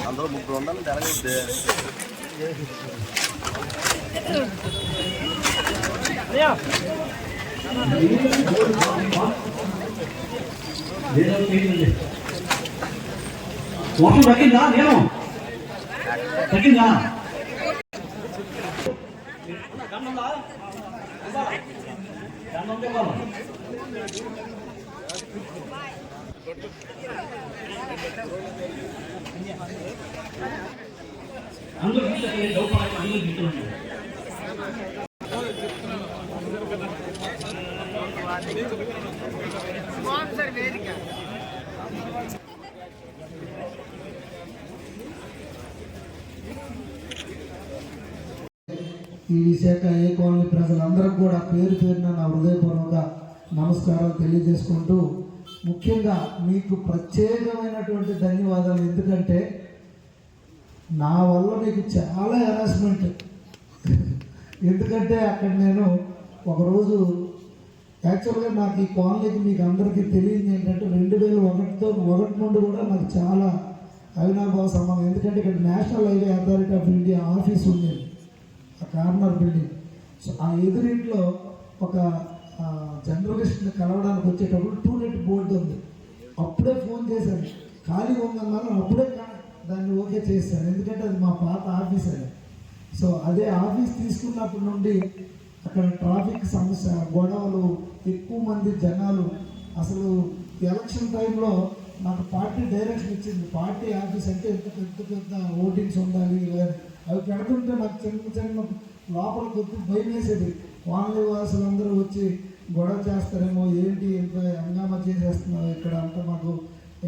అందరూ ముగ్గురు ఉండాలి జరగద్దే వాటర్ తగ్గిందా నేను తగ్గిందా అందరూ ఈ విశాఖ ఏ కాలనీ ప్రజలందరూ కూడా పేరు పేరున నా హృదయపూర్వక నమస్కారాలు తెలియజేసుకుంటూ ముఖ్యంగా మీకు ప్రత్యేకమైనటువంటి ధన్యవాదాలు. ఎందుకంటే నా వల్ల మీకు చాలా హెరాస్మెంట్. ఎందుకంటే అక్కడ నేను ఒకరోజు యాక్చువల్గా నాకు ఈ కాలనీకి మీకు అందరికీ తెలియదు ఏంటంటే 2001 నుండి కూడా నాకు చాలా అవినాభావ సంబంధం. ఎందుకంటే ఇక్కడ national highway authority of India office ఉండేది, ఆ కార్నర్ బిల్డింగ్. సో ఆ ఎదురింట్లో ఒక జర్నలిస్ట్ని కలవడానికి వచ్చేటప్పుడు టూలెట్ బోర్డు ఉంది. అప్పుడే ఫోన్ చేశాను, ఖాళీ ఉందన్నాను. అప్పుడే దాన్ని ఓకే చేశాను, ఎందుకంటే అది మా పాత ఆఫీస్ అని. సో అదే ఆఫీస్ తీసుకున్నప్పటి నుండి అక్కడ ట్రాఫిక్ సమస్య, గొడవలు, ఎక్కువ మంది జనాలు. అసలు ఎలక్షన్ టైంలో నాకు పార్టీ డైరెక్షన్ ఇచ్చింది, పార్టీ ఆఫీస్ అంటే ఎంత పెద్ద ఓటింగ్స్ ఉండాలి. అవి పెడుతుంటే నాకు చిన్న లోపల కొద్ది భయం వేసేది. కాలనీ వాసులందరూ వచ్చి గొడవ చేస్తారేమో, ఏంటి ఎంత హంగామా చేసేస్తున్నారు ఇక్కడ, అంతా మాకు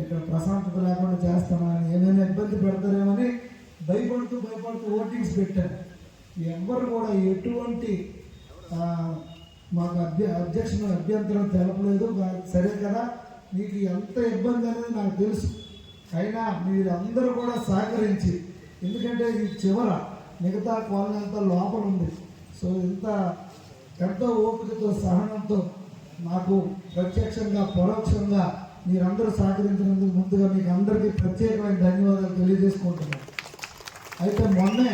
ఇక్కడ ప్రశాంతత లేకుండా చేస్తామని, ఏమైనా ఇబ్బంది పెడతారేమని భయపడుతూ ఓటింగ్స్ పెట్టారు. ఎవరు కూడా ఎటువంటి మాకు అభ్యంతరం తెలపలేదు. సరే కదా, మీకు ఎంత ఇబ్బంది అనేది నాకు తెలుసు, అయినా మీరు అందరూ కూడా సహకరించి, ఎందుకంటే ఇది చివర మిగతా కాలనీ అంతా లోపల ఉంది. సో ఎంతో ఓపికతో సహనంతో నాకు ప్రత్యక్షంగా పరోక్షంగా మీరందరూ సహకరించినందుకు ముందుగా మీకు అందరికీ ప్రత్యేకమైన ధన్యవాదాలు తెలియజేసుకుంటున్నాను. అయితే మొన్నే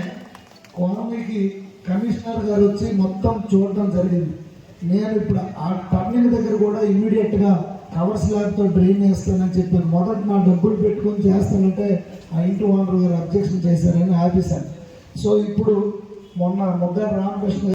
కాలనీకి కమిషనర్ గారు వచ్చి మొత్తం చూడటం జరిగింది. నేను ఇప్పుడు ఆ టర్నింగ్ దగ్గర కూడా ఇమ్మీడియట్గా కవర్ స్లాబ్తో డ్రైన్ వేస్తానని చెప్పాను. మొదట నా డబ్బులు పెట్టుకొని చేస్తానంటే ఆ ఇంటి ఓనర్ గారు అబ్జెక్షన్ చేశారని ఆపేశాను. సో ఇప్పుడు మొన్న ముగ్గారు రామకృష్ణ